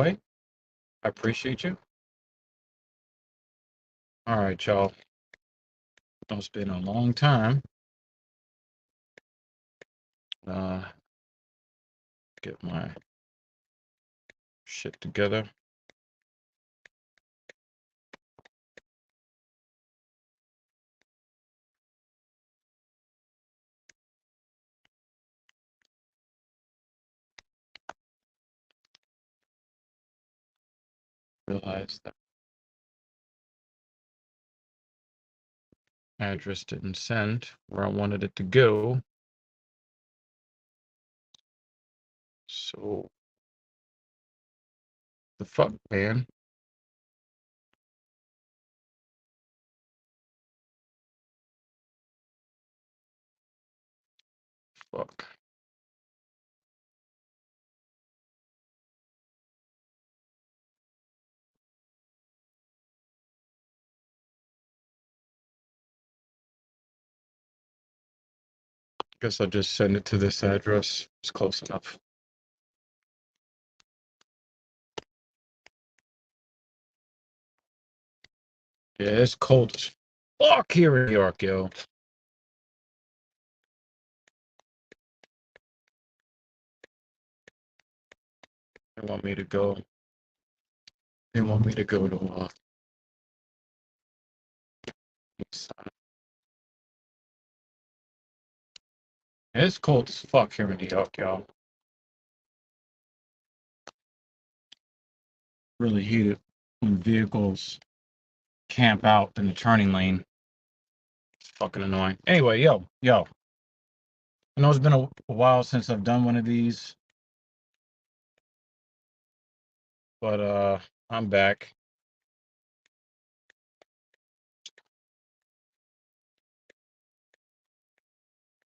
way. I appreciate you. All right, y'all. It's been a long time. Uh, get my shit together. Realize that address didn't send where I wanted it to go. So the fuck, man. Fuck. Guess I'll just send it to this address. It's close enough. Yeah, it's cold as fuck here in New York, yo. They want me to go. They want me to go to it's cold as fuck here in New York, y'all. Really heated when vehicles camp out in the turning lane. It's fucking annoying. Anyway, yo. I know it's been a while since I've done one of these, but I'm back.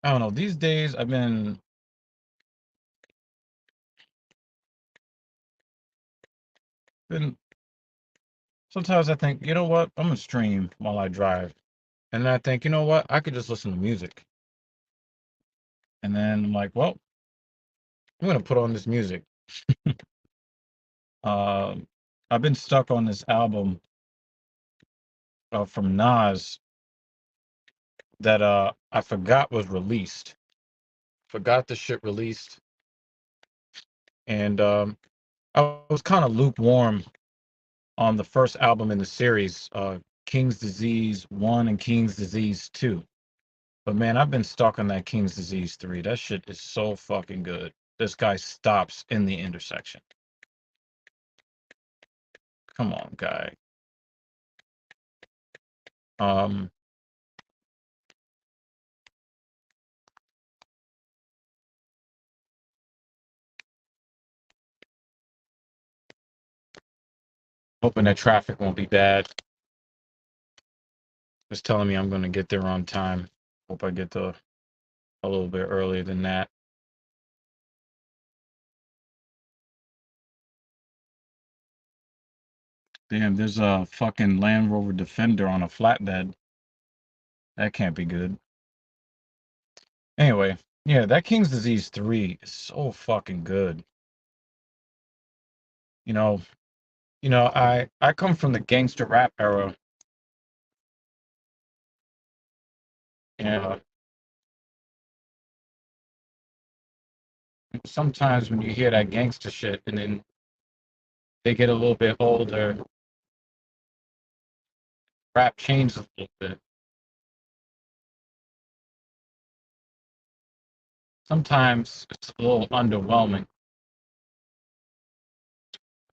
I don't know. These days I've been sometimes I think, you know what? I'm gonna stream while I drive. And then I think, you know what? I could just listen to music. And then I'm like, well, I'm gonna put on this music. Um, I've been stuck on this album from Nas that I forgot was released. Forgot the shit released, and I was kind of lukewarm on the first album in the series, King's Disease 1 and King's Disease 2. But man, I've been stuck on that King's Disease 3. That shit is so fucking good. This guy stops in the intersection. Come on, guy. Um, hoping that traffic won't be bad. It's telling me I'm going to get there on time. Hope I get there a little bit earlier than that. Damn, there's a fucking Land Rover Defender on a flatbed. That can't be good. Anyway, yeah, that King's Disease 3 is so fucking good. You know, I come from the gangster rap era. And sometimes when you hear that gangster shit and then they get a little bit older, rap changes a little bit. Sometimes it's a little underwhelming.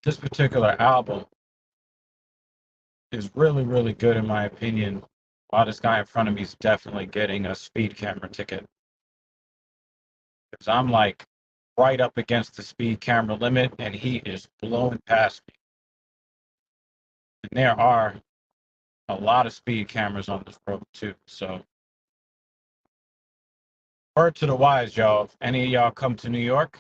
This particular album is really, really good in my opinion. While this guy in front of me is definitely getting a speed camera ticket. Because I'm like right up against the speed camera limit and he is blowing past me. And there are a lot of speed cameras on this road too. So word to the wise, y'all. If any of y'all come to New York,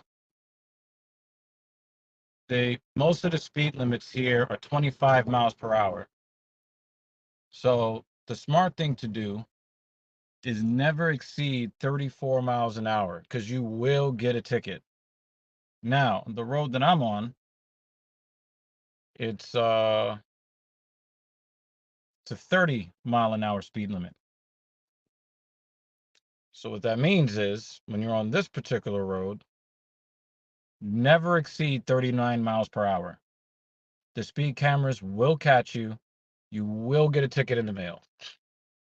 most of the speed limits here are 25 miles per hour. So the smart thing to do is never exceed 34 miles an hour because you will get a ticket. Now, the road that I'm on, it's a 30-mile-an-hour speed limit. So what that means is when you're on this particular road, never exceed 39 miles per hour. The speed cameras will catch you. You will get a ticket in the mail.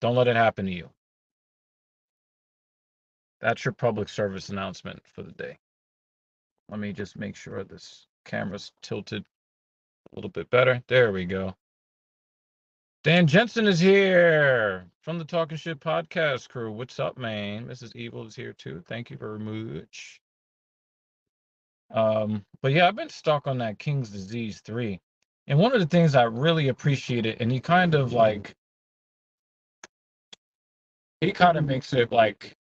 Don't let it happen to you. That's your public service announcement for the day. Let me just make sure this camera's tilted a little bit better. There we go. Dan Jensen is here from the Talking Shit podcast crew. What's up, man? Mrs. Evil is here too. Thank you very much. But yeah, I've been stuck on that King's Disease 3. And one of the things I really appreciated, and he kind of makes it like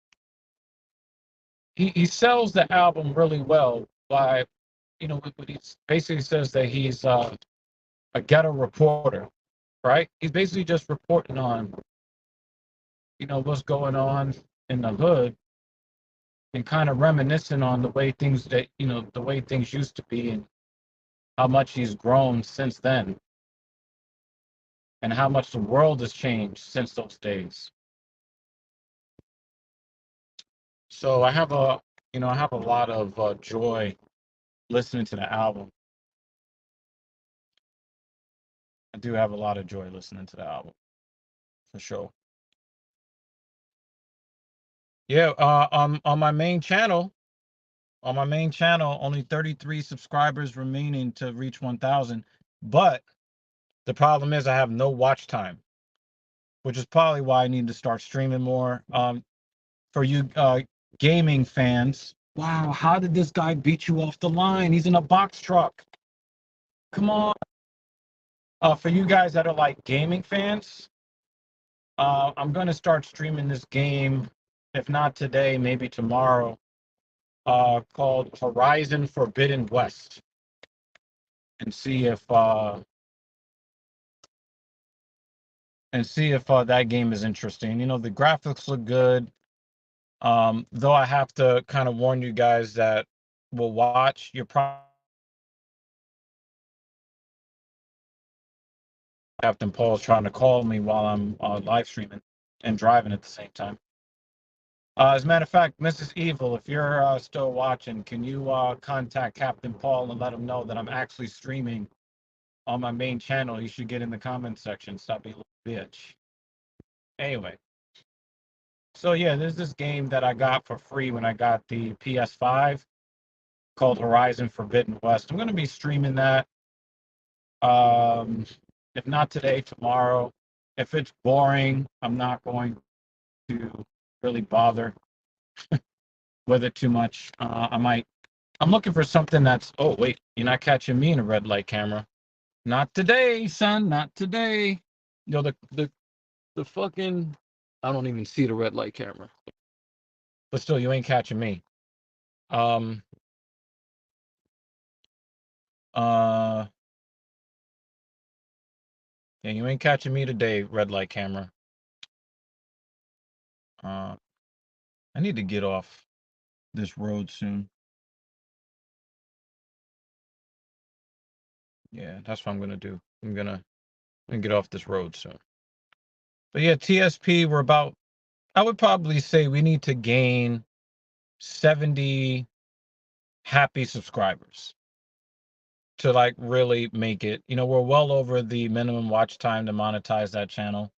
he sells the album really well by, what he basically says that he's a ghetto reporter, right? He's basically just reporting on, what's going on in the hood and kind of reminiscing on the way things used to be and how much he's grown since then and how much the world has changed since those days. So I have a lot of joy listening to the album. I do have a lot of joy listening to the album, for sure. Yeah, on my main channel, only 33 subscribers remaining to reach 1,000. But the problem is I have no watch time, which is probably why I need to start streaming more. For you gaming fans, wow, how did this guy beat you off the line? He's in a box truck. Come on. For you guys that are like gaming fans, I'm going to start streaming this game, if not today, maybe tomorrow, called Horizon Forbidden West, and see if that game is interesting. The graphics look good. Though I have to kind of warn you guys that will watch, you're probably Captain Paul's trying to call me while I'm live streaming and driving at the same time. As a matter of fact, Mrs. Evil, if you're still watching, can you contact Captain Paul and let him know that I'm actually streaming on my main channel? You should get in the comment section. Stop being a little bitch. Anyway, so yeah, there's this game that I got for free when I got the PS5 called Horizon Forbidden West. I'm going to be streaming that. If not today, tomorrow. If it's boring, I'm not going to really bother with it too much. I'm looking for something that's, oh, wait, you're not catching me in a red light camera. Not today, son, not today. The fucking, I don't even see the red light camera. But still, you ain't catching me. Yeah, you ain't catching me today, red light camera. I need to get off this road soon. Yeah, that's what I'm gonna do. I'm gonna get off this road soon. But yeah, TSP, I would probably say we need to gain 70 happy subscribers to like really make it. We're well over the minimum watch time to monetize that channel.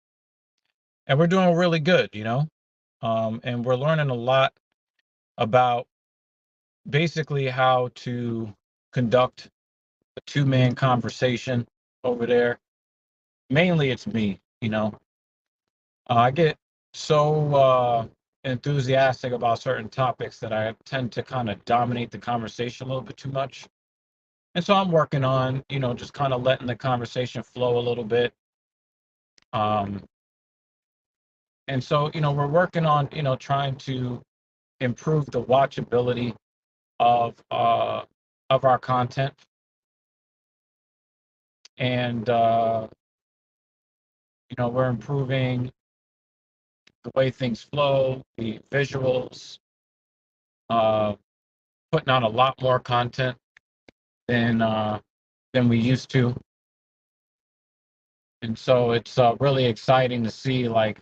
And we're doing really good, and we're learning a lot about basically how to conduct a two-man conversation over there. Mainly it's me, I get so enthusiastic about certain topics that I tend to kind of dominate the conversation a little bit too much. And so I'm working on, just kind of letting the conversation flow a little bit. And so, we're working on, trying to improve the watchability of our content. And we're improving the way things flow, the visuals, putting out a lot more content than we used to. And so it's really exciting to see like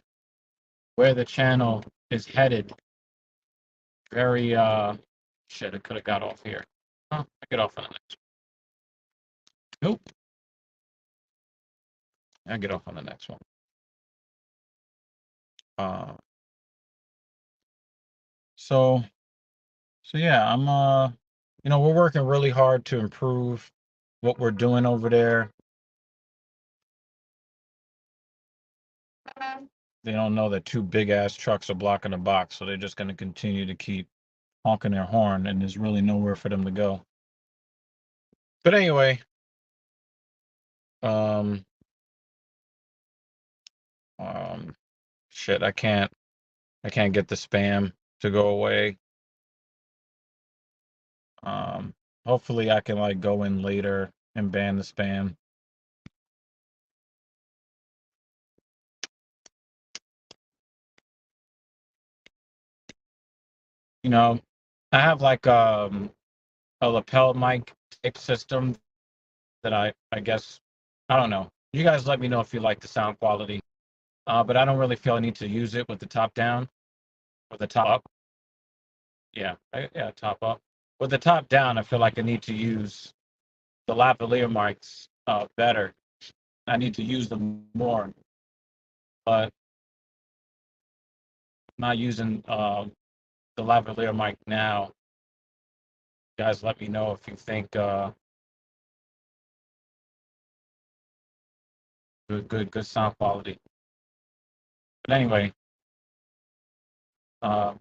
where the channel is headed. Very shit, I could have got off here. Oh, I get off on the next one. Nope. I get off on the next one. Uh so so yeah, I'm we're working really hard to improve what we're doing over there. They don't know that two big ass trucks are blocking the box, so they're just gonna continue to keep honking their horn and there's really nowhere for them to go. But anyway, um um shit, I can't get the spam to go away. Um, Hopefully I can like go in later and ban the spam. You know, I have like a lapel mic type system that I guess I don't know. You guys let me know if you like the sound quality. But I don't really feel I need to use it with the top down or the top up. Yeah, yeah, top up. With the top down, I feel like I need to use the lavalier mics better. I need to use them more, but I'm not using the lavalier mic now. Guys, let me know if you think good sound quality. But anyway, uh,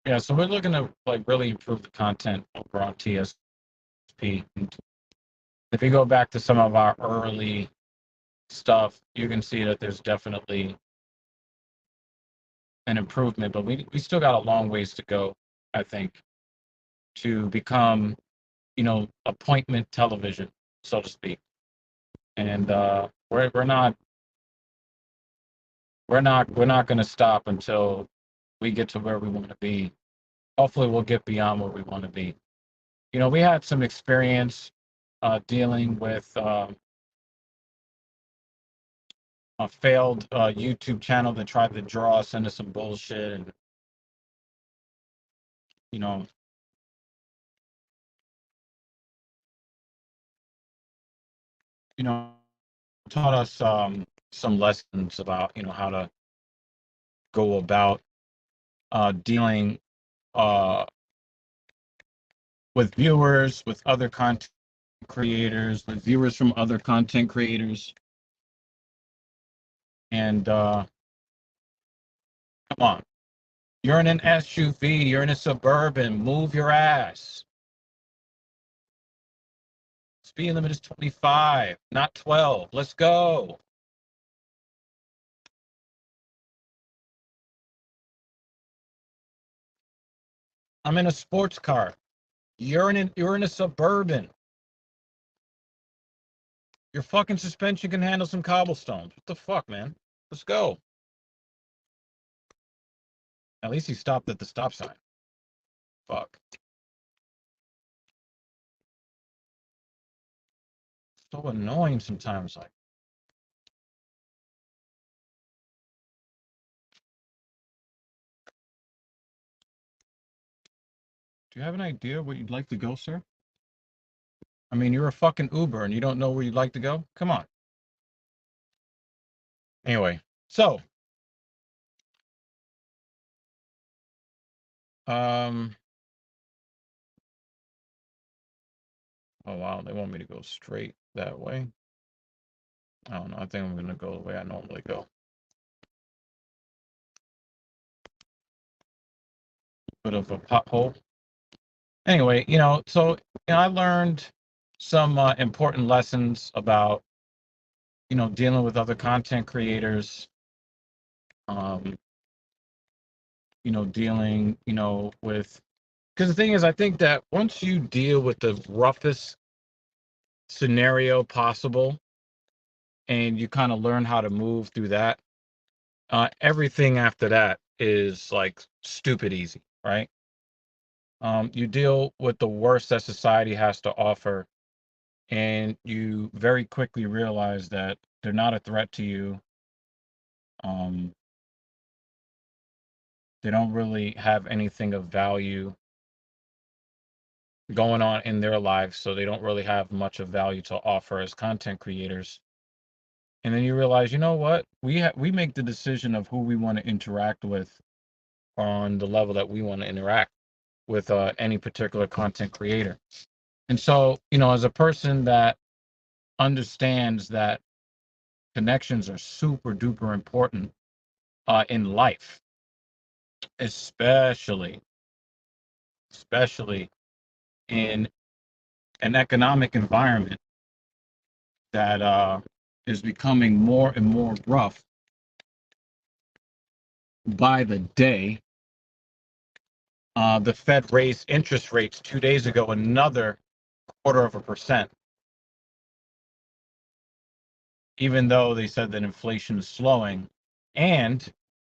yeah, so we're looking to like really improve the content over on TSP. And if you go back to some of our early stuff, you can see that there's definitely an improvement, but we still got a long ways to go, I think, to become, appointment television, so to speak. And we're not going to stop until we get to where we want to be. Hopefully, we'll get beyond where we want to be. We had some experience dealing with a failed YouTube channel that tried to draw us into some bullshit, and you know, you know, taught us some lessons about how to go about dealing uh, with viewers, with other content creators, with viewers from other content creators, and come on, you're in an SUV, you're in a Suburban, move your ass. Speed limit is 25, not 12. Let's go. I'm in a sports car. You're in a Suburban. Your fucking suspension can handle some cobblestones. What the fuck, man? Let's go. At least he stopped at the stop sign. Fuck. So annoying sometimes. Like, do you have an idea where you'd like to go, sir? I mean, you're a fucking Uber and you don't know where you'd like to go? Come on. Anyway, so um oh wow, they want me to go straight that way. I don't know. I think I'm gonna go the way I normally go. Bit of a pothole. Anyway, so I learned some important lessons about dealing with other content creators, um, dealing, with, because the thing is, I think that once you deal with the roughest scenario possible and you kind of learn how to move through that, everything after that is like stupid easy, right? You deal with the worst that society has to offer, and you very quickly realize that they're not a threat to you. Um, they don't really have anything of value going on in their lives, so they don't really have much of value to offer as content creators. And then you realize, you know what? We make the decision of who we want to interact with on the level that we want to interact with any particular content creator. And so, as a person that understands that connections are super duper important in life, especially in an economic environment that is becoming more and more rough by the day. The Fed raised interest rates 2 days ago, another 0.25%, even though they said that inflation is slowing, and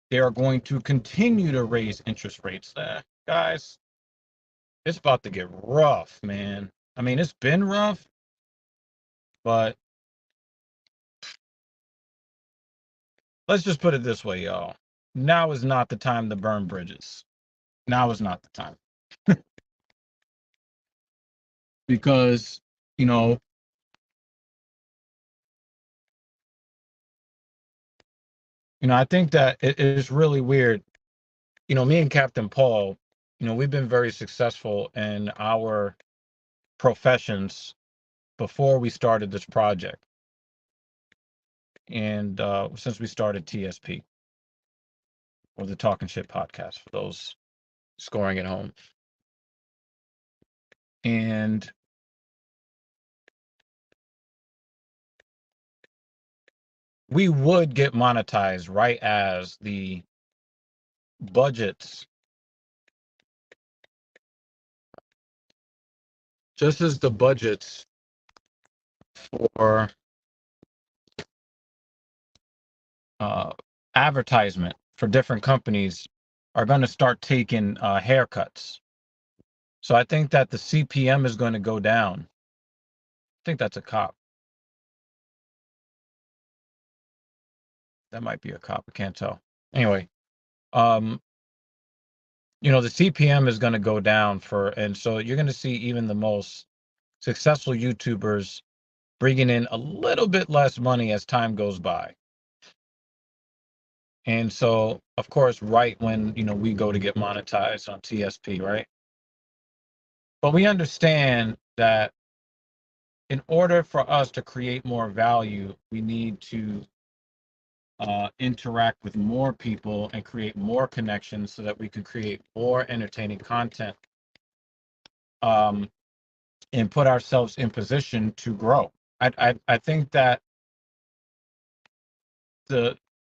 they are going to continue to raise interest rates. Guys, it's about to get rough, man. I mean, it's been rough, but let's just put it this way, y'all. Now is not the time to burn bridges. Now is not the time. Because, you know, I think that it is really weird. Me and Captain Paul, we've been very successful in our professions before we started this project. And since we started TSP, or the Talking Shit podcast, for those scoring at home. And we would get monetized right as the budgets, just as the budgets for advertisement for different companies are going to start taking haircuts. So I think that the CPM is going to go down. I think that's a cop. That might be a cop. I can't tell. Anyway, the CPM is going to go down and so you're going to see even the most successful YouTubers bringing in a little bit less money as time goes by. And so, of course, right when, we go to get monetized on TSP, right? But we understand that in order for us to create more value, we need to interact with more people and create more connections so that we can create more entertaining content, and put ourselves in position to grow. I think that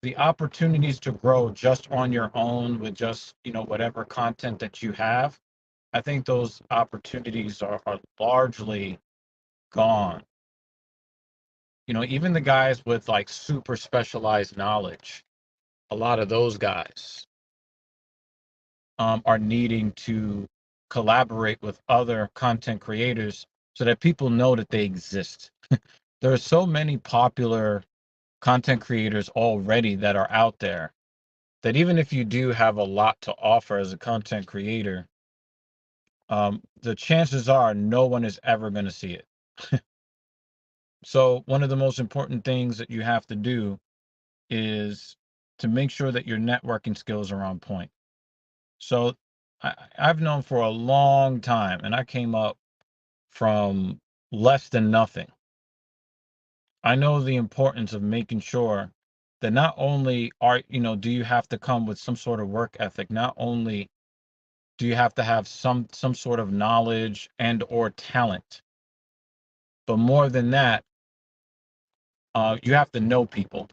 the opportunities to grow just on your own with just whatever content that you have, I think those opportunities are largely gone. Even the guys with like super specialized knowledge, a lot of those guys are needing to collaborate with other content creators so that people know that they exist. There are so many popular content creators already that are out there that even if you do have a lot to offer as a content creator, the chances are no one is ever going to see it. So one of the most important things that you have to do is to make sure that your networking skills are on point. So I've known for a long time, and I came up from less than nothing. I know the importance of making sure that not only do you have to come with some sort of work ethic, not only do you have to have some sort of knowledge and or talent, but more than that, you have to know people.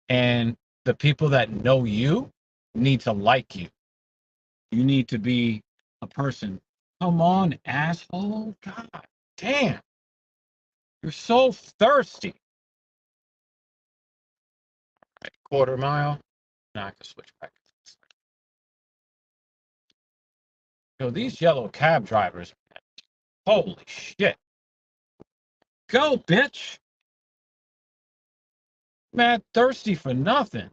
And the people that know you need to like you. You need to be a person. Come on, asshole. God damn. You're so thirsty. Right, quarter mile. Now I can switch back. Yo, these yellow cab drivers, holy shit. Go, bitch. Man, thirsty for nothing.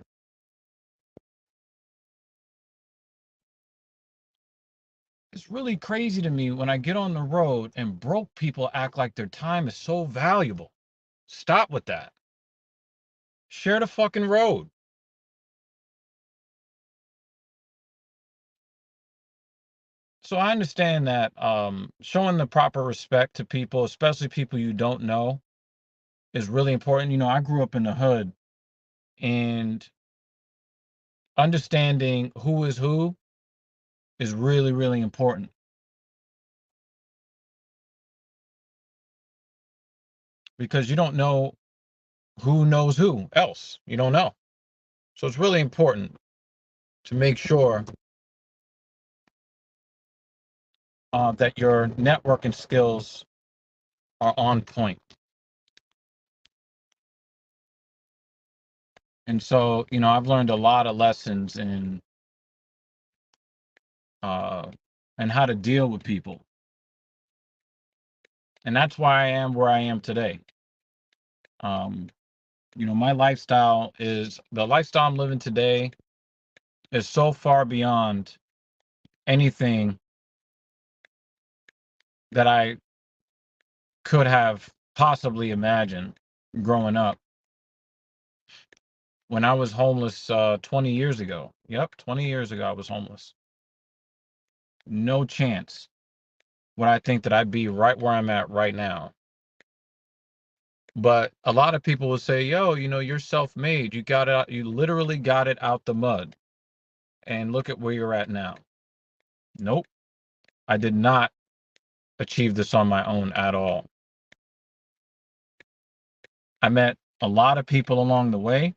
It's really crazy to me when I get on the road and broke people act like their time is so valuable. Stop with that. Share the fucking road. So I understand that showing the proper respect to people, especially people you don't know, is really important. You know, I grew up in the hood, and understanding who is really, really important, because you don't know who knows who else. You don't know. So it's really important to make sure that your networking skills are on point. And so, you know, I've learned a lot of lessons in and how to deal with people. And that's why I am where I am today. Um, you know, my lifestyle is the lifestyle I'm living today is so far beyond anything that I could have possibly imagined growing up. When I was homeless 20 years ago. Yep, 20 years ago I was homeless. No chance would I think that I'd be right where I'm at right now. But a lot of people will say, yo, you know, you're self-made. You got it out, you literally got it out the mud. And look at where you're at now. Nope. I did not achieve this on my own at all. I met a lot of people along the way,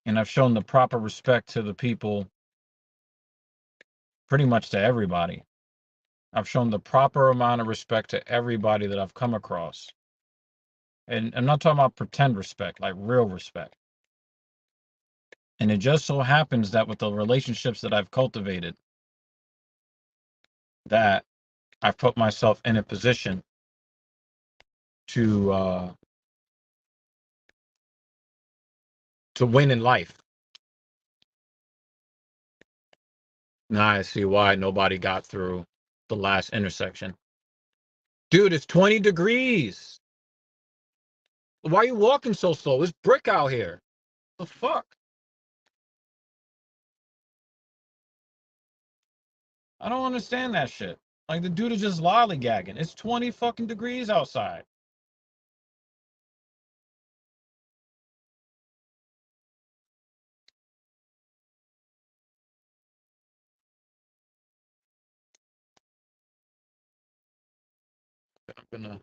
and I've shown the proper respect to the people, pretty much to everybody. I've shown the proper amount of respect to everybody that I've come across. And I'm not talking about pretend respect, like real respect. And it just so happens that with the relationships that I've cultivated, that I've put myself in a position to win in life. Now I see why nobody got through the last intersection. Dude, it's 20 degrees. Why are you walking so slow? It's brick out here. The fuck? I don't understand that shit. Like, the dude is just lollygagging. It's 20 fucking degrees outside. I'm gonna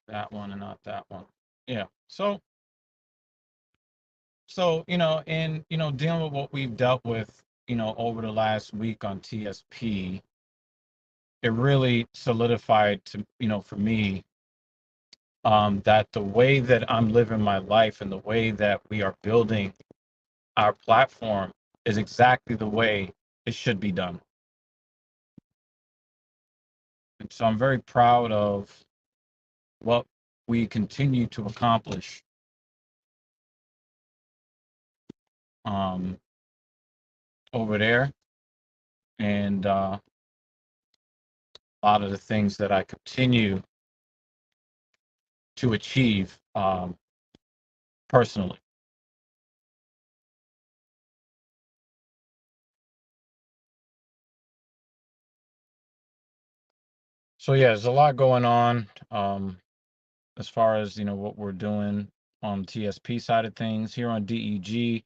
that one and not that one. Yeah. So, you know, in, you know, dealing with what we've dealt with, you know, over the last week on TSP, it really solidified to, you know, for me, that the way that I'm living my life and the way that we are building our platform is exactly the way it should be done. And so I'm very proud of what we continue to accomplish, um, over there, and a lot of the things that I continue to achieve, personally. So yeah, there's a lot going on, as far as, you know, what we're doing on the TSP side of things. Here on DEG,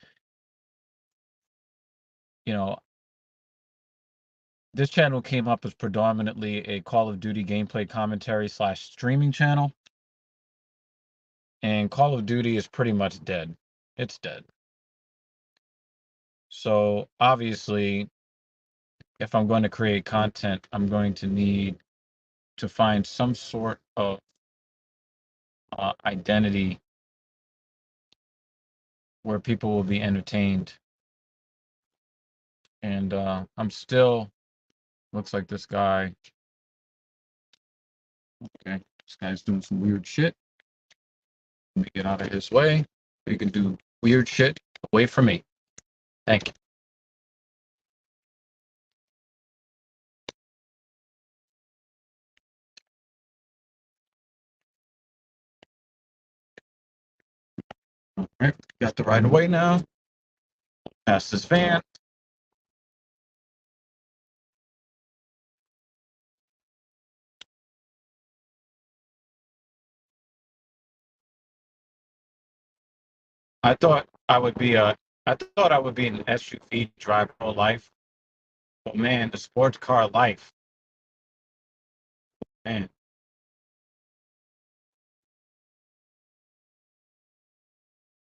you know, this channel came up as predominantly a Call of Duty gameplay commentary slash streaming channel, and Call of Duty is pretty much dead. It's dead. So obviously, if I'm going to create content, I'm going to need to find some sort of identity where people will be entertained And I'm still, looks like this guy, okay, this guy's doing some weird shit. Let me get out of his way. You can do weird shit away from me. Thank you. All right, got the right of way now. Past this van. I thought I would be a, I thought I would be an SUV driver all life. But man, the sports car life, man,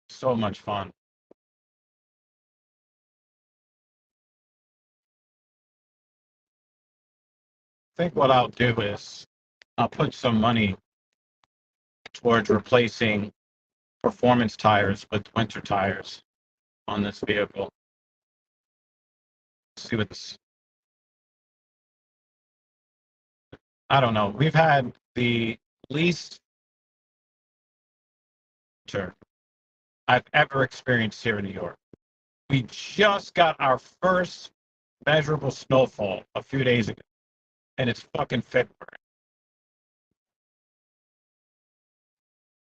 so much fun. I think what I'll do is I'll put some money towards replacing performance tires with winter tires on this vehicle. See what this, I don't know. We've had the least winter I've ever experienced here in New York. We just got our first measurable snowfall a few days ago, and it's fucking February.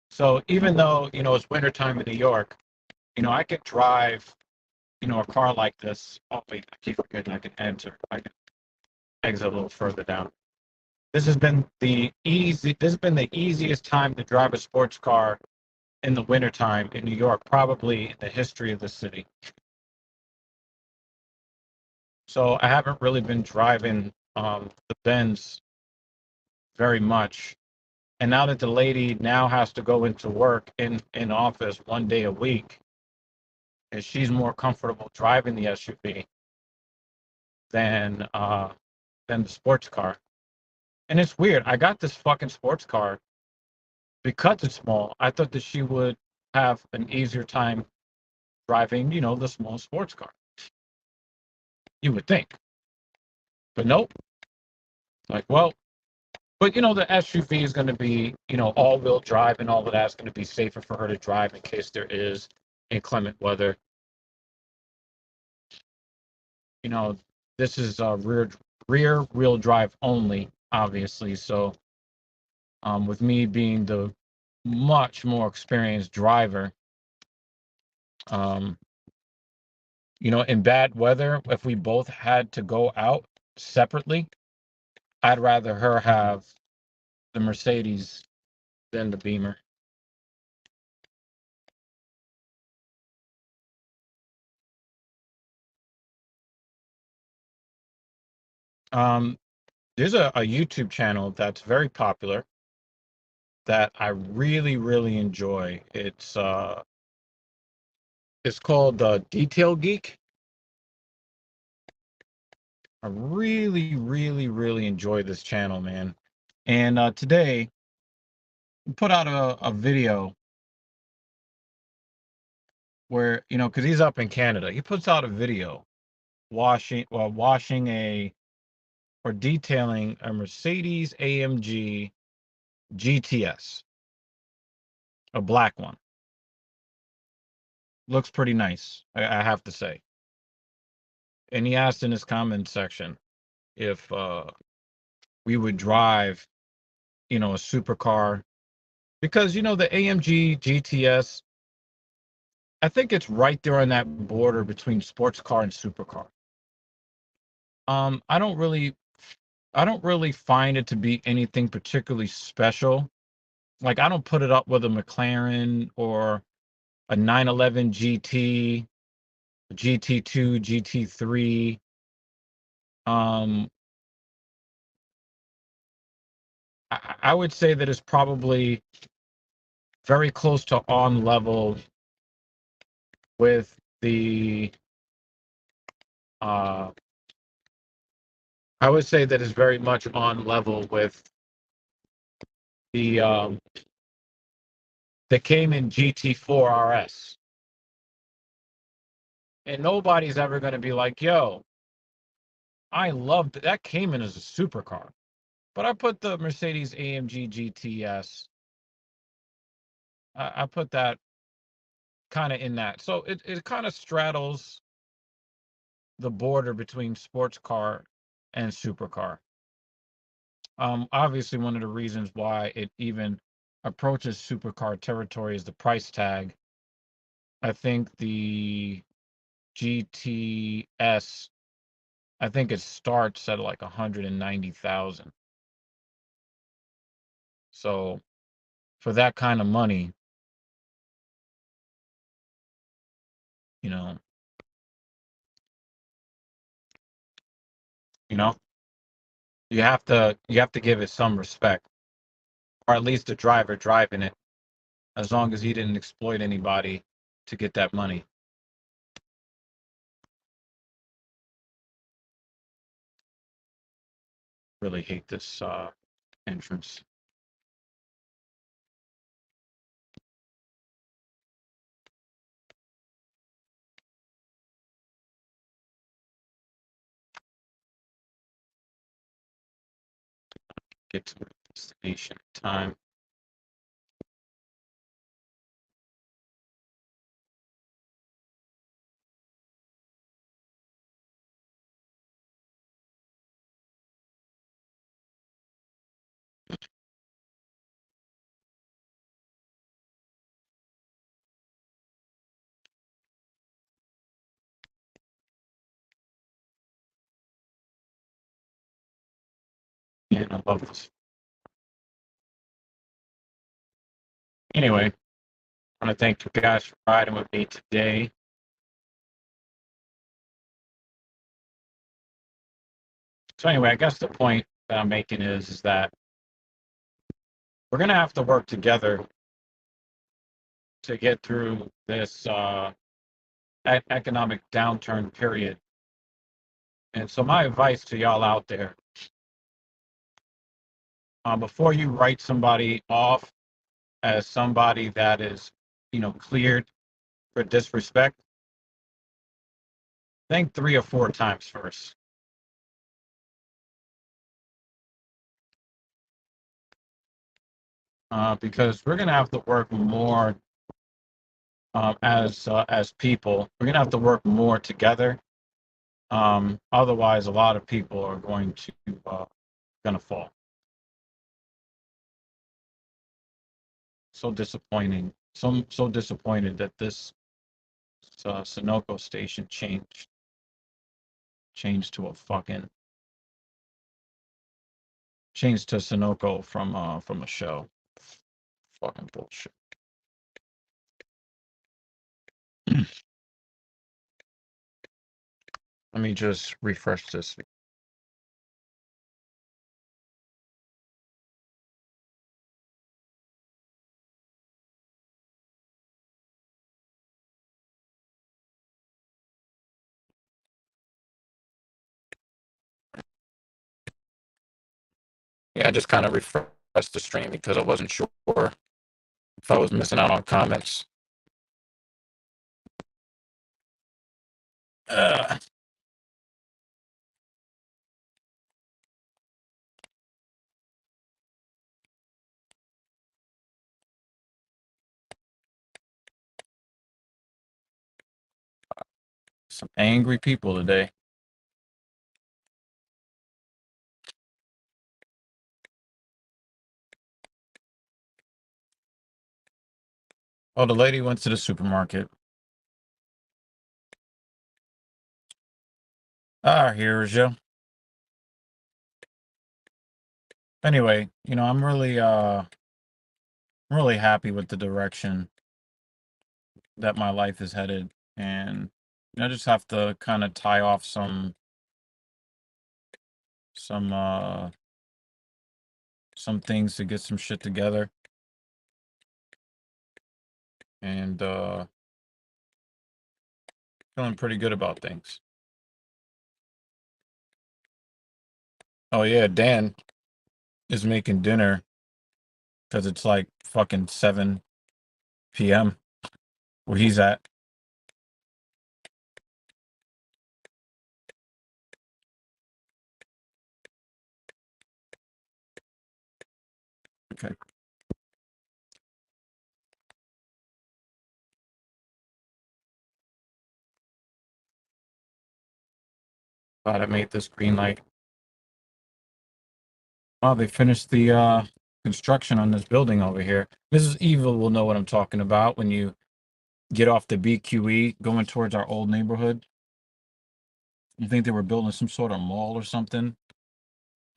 So even though, it's wintertime in New York, I could drive, a car like this. Oh, wait, I keep forgetting I can enter. I can exit a little further down. This has been the easiest time to drive a sports car in the wintertime in New York, probably in the history of the city. So I haven't really been driving the Benz very much. And now that the lady now has to go into work in office 1 day a week, and she's more comfortable driving the SUV than the sports car. And it's weird. I got this fucking sports car because it's small. I thought that she would have an easier time driving, the small sports car. You would think. But nope. Like, well, but the SUV is going to be, all-wheel drive and all of that's going to be safer for her to drive in case there is inclement weather. This is rear wheel drive only, obviously. So, with me being the much more experienced driver, um, in bad weather, if we both had to go out separately, I'd rather her have the Mercedes than the Beamer. Um, there's a YouTube channel that's very popular that I really, really enjoy. It's called Detail Geek. I really, really, really enjoy this channel, man. And today, we put out a video where, because he's up in Canada, he puts out a video washing or detailing a Mercedes AMG GTS, a black one. Looks pretty nice, I have to say. And he asked in his comment section if we would drive, a supercar, because the AMG GTS, I think it's right there on that border between sports car and supercar. I don't really find it to be anything particularly special. Like, I don't put it up with a McLaren or a 911 GT, GT2, GT3. Um, I would say that it's probably very close to on level with the. Uh, I would say that it's very much on level with the that came in GT4 RS. And nobody's ever going to be like, yo, I loved that came in as a supercar. But I put the Mercedes AMG GTS. I put that kind of in that. So it kind of straddles the border between sports car and supercar. Obviously, one of the reasons why it even approaches supercar territory is the price tag. I think the GTS, I think it starts at like 190,000. So for that kind of money, you know, you know, you have to give it some respect, or at least the driver driving it, as long as he didn't exploit anybody to get that money. Really hate this entrance. Get to the destination time. And I love this. Anyway, I want to thank you guys for riding with me today. So anyway, I guess the point that I'm making is that we're gonna have to work together to get through this economic downturn period. And so my advice to y'all out there, before you write somebody off as somebody that is, cleared for disrespect, think 3 or 4 times first. Because we're gonna have to work more as people. We're gonna have to work more together. Otherwise, a lot of people are gonna fall. So disappointing. So disappointed that this Sunoco station changed to a fucking changed to Sunoco from a show. Fucking bullshit. Let me just refresh this. Yeah, I just kind of refreshed the stream because I wasn't sure if I was missing out on comments. Uh, some angry people today. Oh, the lady went to the supermarket. Here's you. Anyway, I'm really happy with the direction that my life is headed, and I just have to kind of tie off some uh some things to get some shit together, and feeling pretty good about things. Oh yeah, Dan is making dinner because it's like fucking 7 p.m. where he's at. Okay. Glad I made this green light. Oh, they finished the construction on this building over here. Mrs. Evil will know what I'm talking about when you get off the BQE going towards our old neighborhood. You think they were building some sort of mall or something?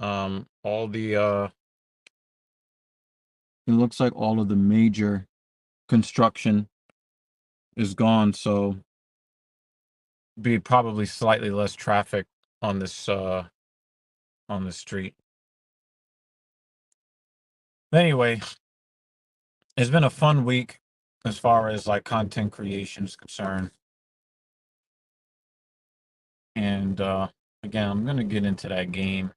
All the it looks like all of the major construction is gone, so be probably slightly less traffic on this street. Anyway, it's been a fun week as far as like content creation is concerned. And again, I'm gonna get into that game.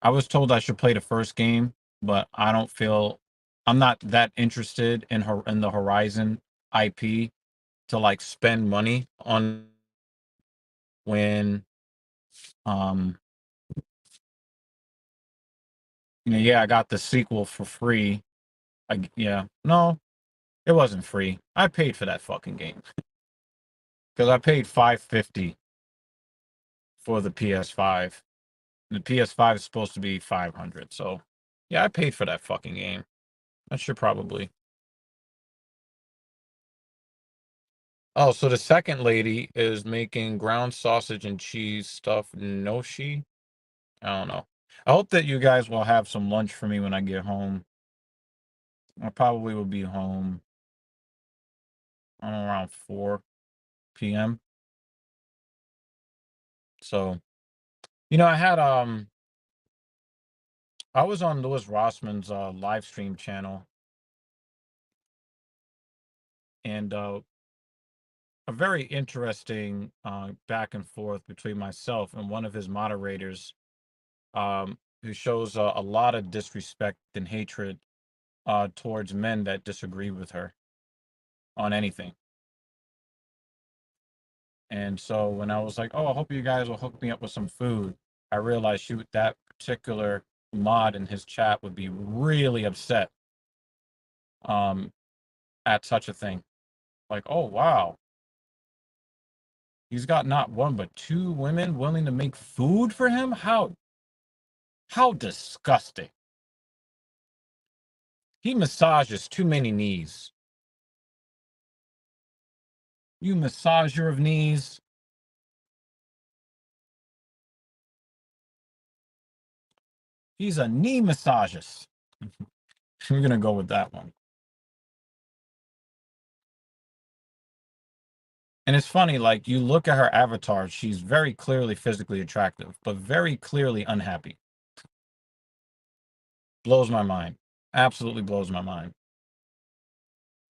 I was told I should play the first game, but I don't feel I'm not that interested in her in the Horizon IP to like spend money on when um yeah, I got the sequel for free. Yeah, no, it wasn't free. I paid for that fucking game because I paid 550 for the PS5. The PS5 is supposed to be 500, so yeah, I paid for that fucking game. I should probably. Oh, so the second lady is making ground sausage and cheese stuff. No, she? I don't know. I hope that you guys will have some lunch for me when I get home. I probably will be home around 4 p.m. So, I was on Louis Rossman's live stream channel, and a very interesting back and forth between myself and one of his moderators, who shows a lot of disrespect and hatred towards men that disagree with her on anything. And so when I was like, "Oh, I hope you guys will hook me up with some food," I realized that particular mod in his chat would be really upset um, at such a thing. Like, "Oh wow, he's got not one but two women willing to make food for him. How disgusting! He massages too many knees. You massager of knees." He's a knee massagist. We're gonna go with that one. And it's funny, like you look at her avatar, she's very clearly physically attractive, but very clearly unhappy. Blows my mind. Absolutely blows my mind.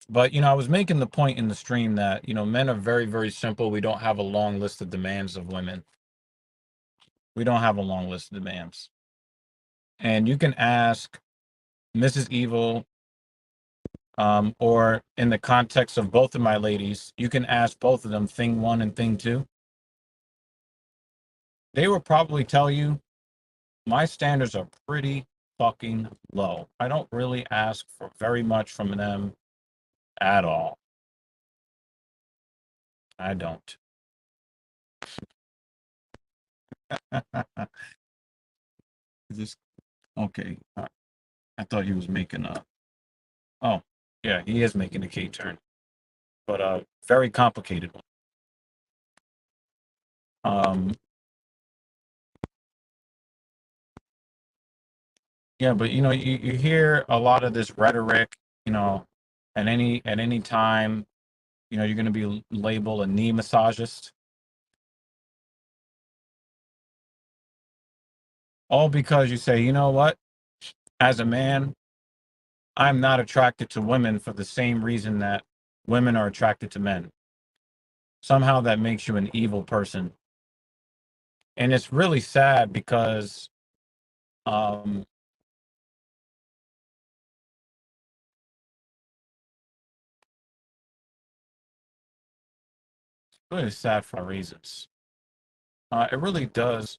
But I was making the point in the stream that, men are very, very simple. We don't have a long list of demands of women. We don't have a long list of demands. And you can ask Mrs. Evil, or in the context of both of my ladies, you can ask both of them thing one and thing two. They will probably tell you my standards are pretty fucking low. I don't really ask for very much from them at all. I don't. Just okay. I thought he was making a. Oh, yeah, he is making a K turn, but very complicated one. Um, yeah, but you hear a lot of this rhetoric. At any time, you're going to be labeled a knee massagist, all because you say, you know what, as a man, I'm not attracted to women for the same reason that women are attracted to men. Somehow that makes you an evil person. And it's really sad because um really sad for reasons. It really does.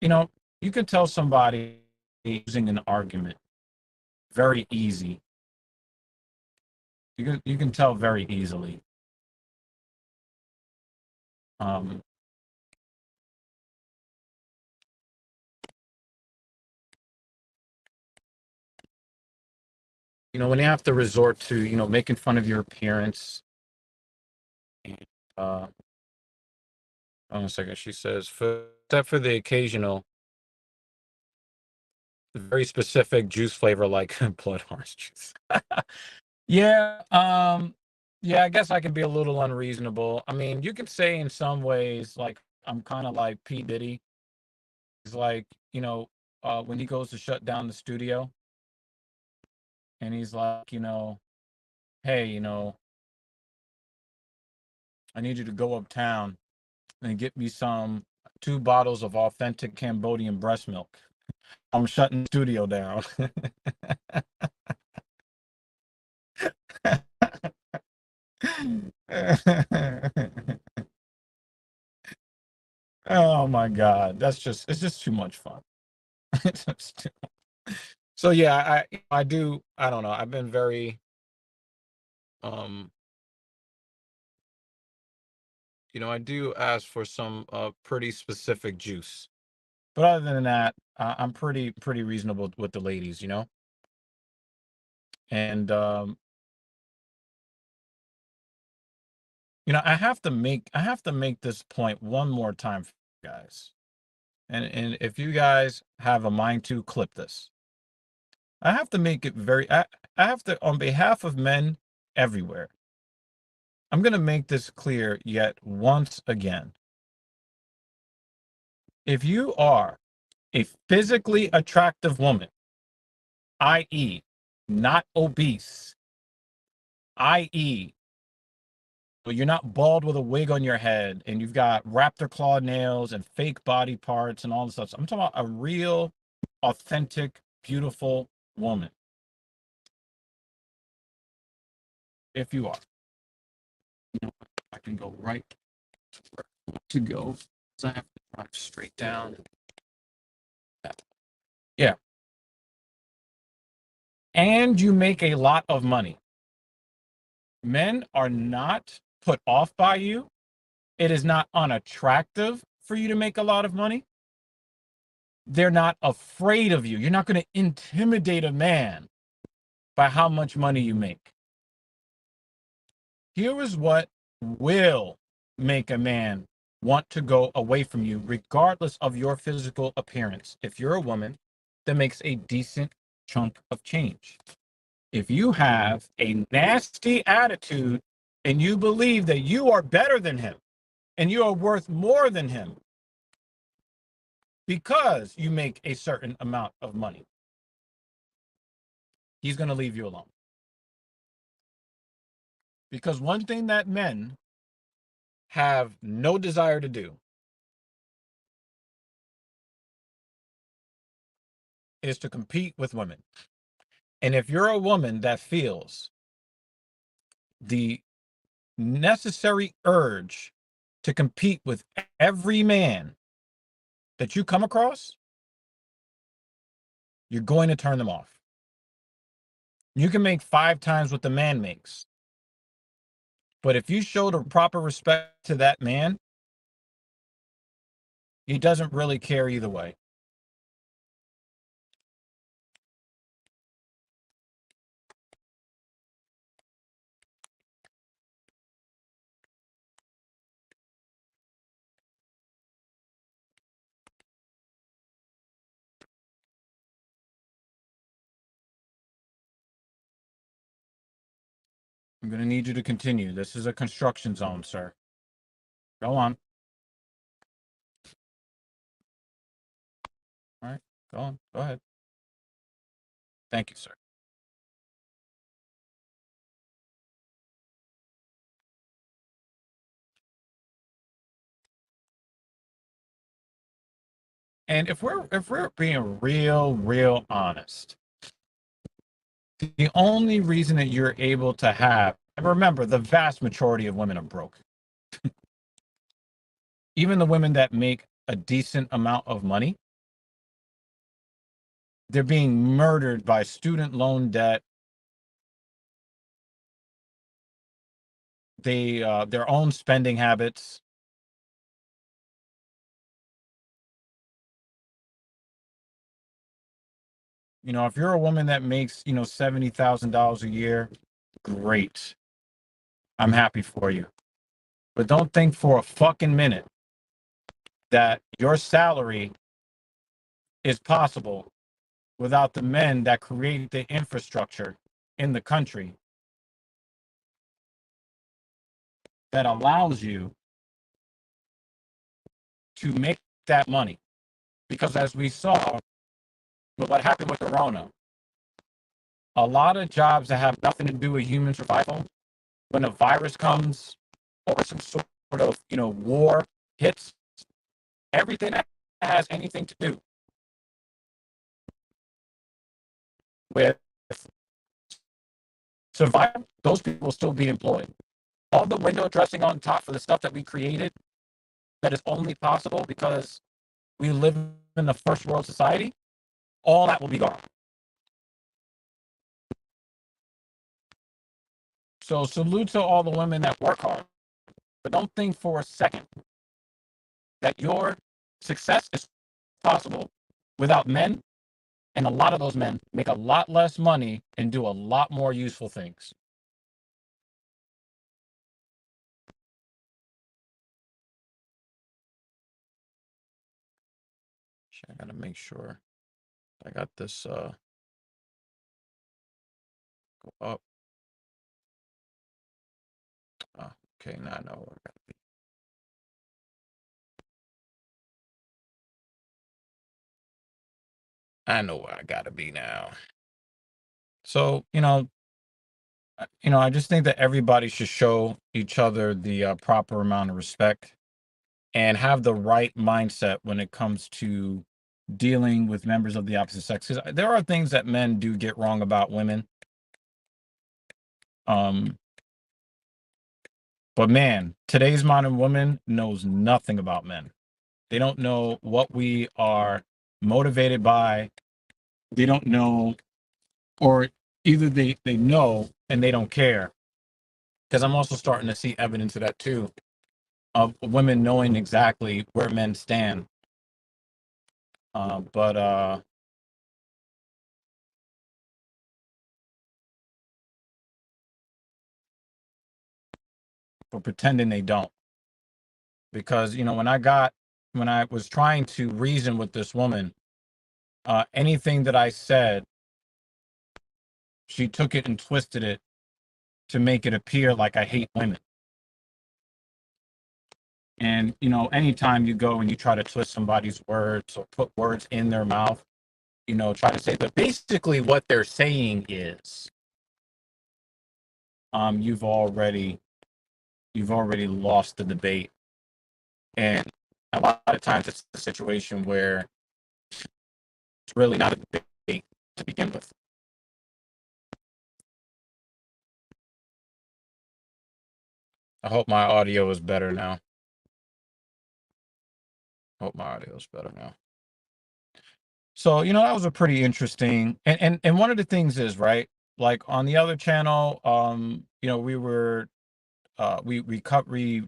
You know, you can tell somebody using an argument very easy. You can tell very easily. Um, when you have to resort to, making fun of your appearance. And, hold on a second. She says, except for the occasional, very specific juice flavor like blood orange juice. Yeah, yeah, I guess I can be a little unreasonable. I mean, you could say in some ways, like, I'm kind of like P. Diddy. He's like, when he goes to shut down the studio and he's like, hey, I need you to go uptown and get me some 2 bottles of authentic Cambodian breast milk. I'm shutting the studio down. Oh my God. It's just too much fun. It's just So yeah, I don't know. I've been very, um, I do ask for some pretty specific juice. But other than that, I'm pretty reasonable with the ladies. And I have to make this point one more time for you guys. And if you guys have a mind to clip this, I have to make it I have to, on behalf of men everywhere, I'm going to make this clear yet once again. If you are a physically attractive woman, i.e., not obese, i.e., but you're not bald with a wig on your head and you've got raptor claw nails and fake body parts and all this stuff. So I'm talking about a real, authentic, beautiful woman. If you are, I can go right to where I want to go. So I have to drive straight down. Yeah. And you make a lot of money. Men are not put off by you. It is not unattractive for you to make a lot of money. They're not afraid of you. You're not going to intimidate a man by how much money you make. Here is what will make a man want to go away from you, regardless of your physical appearance. If you're a woman that makes a decent chunk of change, if you have a nasty attitude and you believe that you are better than him and you are worth more than him because you make a certain amount of money, he's going to leave you alone. Because one thing that men have no desire to do is to compete with women. And if you're a woman that feels the necessary urge to compete with every man that you come across, you're going to turn them off. You can make 5 times what the man makes. But if you show the proper respect to that man, he doesn't really care either way. I'm going to need you to continue. This is a construction zone, sir. Go on. All right. Go on. Go ahead. Thank you, sir. And if we're being real honest, the only reason that you're able to have, and remember, the vast majority of women are broke. Even the women that make a decent amount of money, They're being murdered by student loan debt. Their own spending habits. You know, if you're a woman that makes, you know, $70,000 a year, great. I'm happy for you. But don't think for a fucking minute that your salary is possible without the men that create the infrastructure in the country that allows you to make that money. Because as we saw with what happened with Corona, a lot of jobs that have nothing to do with human survival, when a virus comes or some sort of, you know, war hits, everything that has anything to do with survival, those people will still be employed. All the window dressing on top for the stuff that we created that is only possible because we live in a first world society, all that will be gone. So salute to all the women that work hard, but don't think for a second that your success is possible without men, and a lot of those men make a lot less money and do a lot more useful things. I gotta make sure I got this go up. Oh, okay, now I know where I gotta be. I know where I gotta be now. So, I just think that everybody should show each other the proper amount of respect and have the right mindset when it comes to dealing with members of the opposite sex. 'Cause there are things that men do get wrong about women. Um, but man, today's modern woman knows nothing about men. They don't know what we are motivated by. They don't know, or either they know and they don't care. Because I'm also starting to see evidence of that too, of women knowing exactly where men stand. But pretending they don't. Because when I was trying to reason with this woman, anything that I said, she took it and twisted it to make it appear like I hate women. And anytime you go and you try to twist somebody's words or put words in their mouth, try to say, but basically what they're saying is, you've already lost the debate. And a lot of times it's a situation where it's really not a debate to begin with. I hope my audio is better now. Hope my audio is better now. So, that was a pretty interesting, and one of the things is, right, like on the other channel, we were we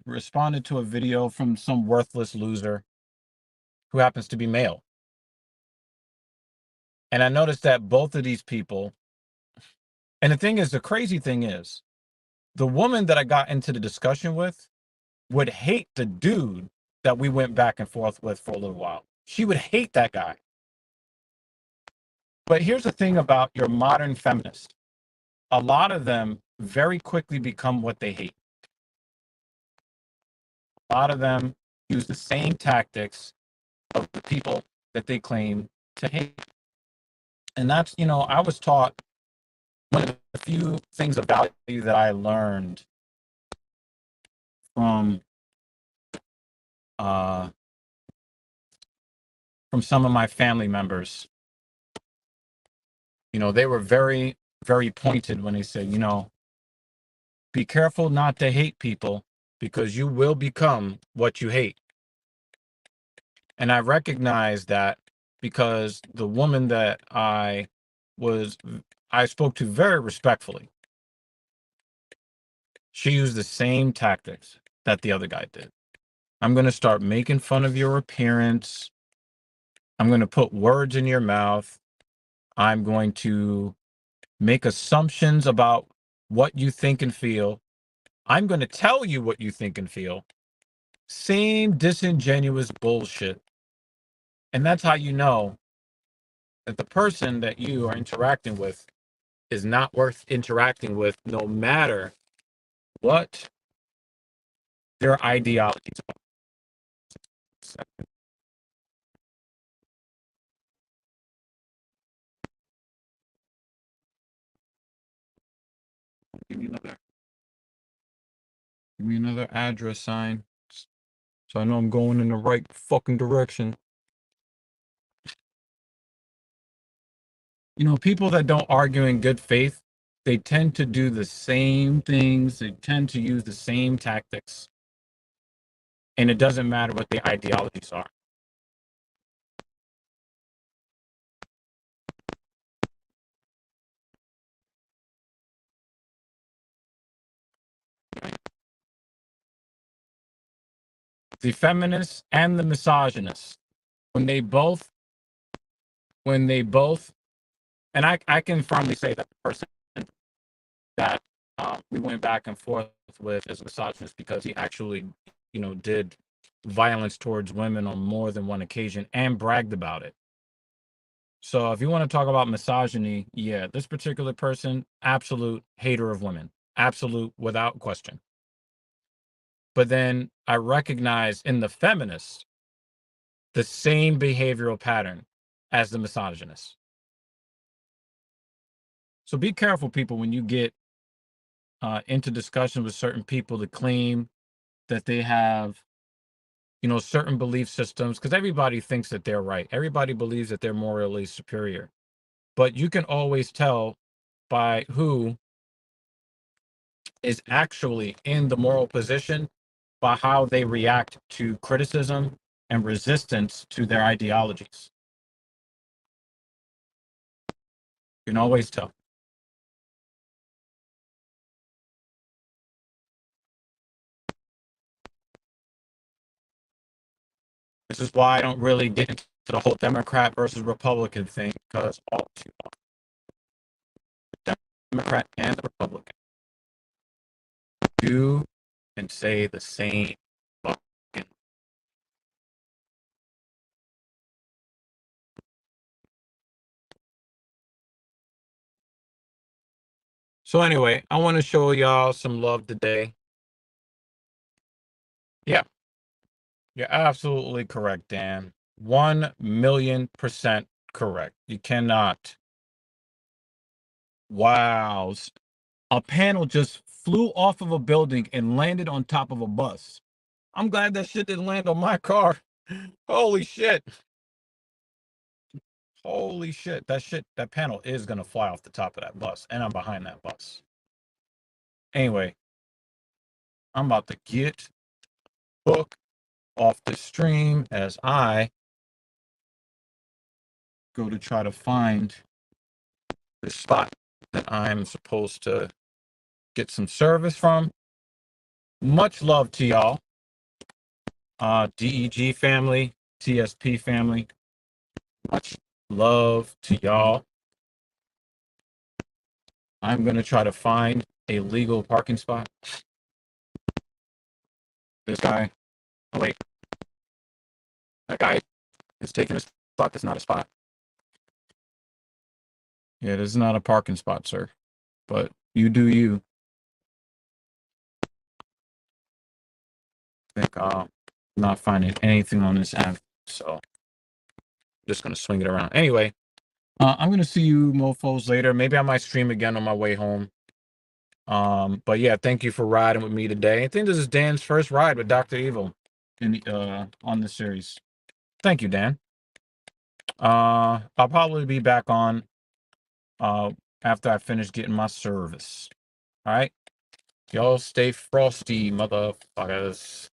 responded to a video from some worthless loser who happens to be male. And I noticed that both of these people, and the crazy thing is, the woman that I got into the discussion with would hate the dude that we went back and forth with for a little while. She would hate that guy. But here's the thing about your modern feminist. A lot of them very quickly become what they hate. A lot of them use the same tactics of the people that they claim to hate. And that's, I was taught one of the few things of value that I learned from uh, some of my family members. They were very, very pointed when they said, be careful not to hate people because you will become what you hate. And I recognize that because the woman that I spoke to very respectfully, she used the same tactics that the other guy did. I'm going to start making fun of your appearance. I'm going to put words in your mouth. I'm going to make assumptions about what you think and feel. I'm going to tell you what you think and feel. Same disingenuous bullshit. And that's how you know that the person that you are interacting with is not worth interacting with, no matter what their ideologies are. Give me another address sign so I know I'm going in the right fucking direction. You know, people that don't argue in good faith, they tend to do the same things. They tend to use the same tactics. And it doesn't matter what the ideologies are. The feminists and the misogynists, when they both, and I can firmly say that the person that we went back and forth with is a misogynist because he actually, did violence towards women on more than one occasion and bragged about it. So if you want to talk about misogyny, yeah, this particular person, absolute hater of women, absolute without question. But then I recognize in the feminist the same behavioral pattern as the misogynist. So be careful, people, when you get into discussion with certain people that claim that they have, certain belief systems, because everybody thinks that they're right. Everybody believes that they're morally superior. But you can always tell by who is actually in the moral position by how they react to criticism and resistance to their ideologies. You can always tell. This is why I don't really get into the whole Democrat versus Republican thing, because all too often, the Democrat and the Republican do and say the same fucking. So anyway, I want to show y'all some love today. Yeah, you're absolutely correct, Dan. 1,000,000% correct. You cannot. Wow. A panel just flew off of a building and landed on top of a bus. I'm glad that shit didn't land on my car. Holy shit. Holy shit. That panel is going to fly off the top of that bus. And I'm behind that bus. Anyway, I'm about to get book off the stream as I go to try to find the spot that I'm supposed to get some service from. Much love to y'all. DEG family, TSP family. Much love to y'all. I'm going to try to find a legal parking spot. This guy, oh wait, that guy is taking a spot that's not a spot. Yeah, this is not a parking spot, sir. But you do you. I think I'm not finding anything on this app, so I'm just going to swing it around. Anyway, I'm going to see you mofos later. Maybe I might stream again on my way home. But yeah, thank you for riding with me today. I think this is Dan's first ride with Dr. Evil on the series. Thank you, Dan. I'll probably be back on after I finish getting my service. All right. Y'all stay frosty, motherfuckers.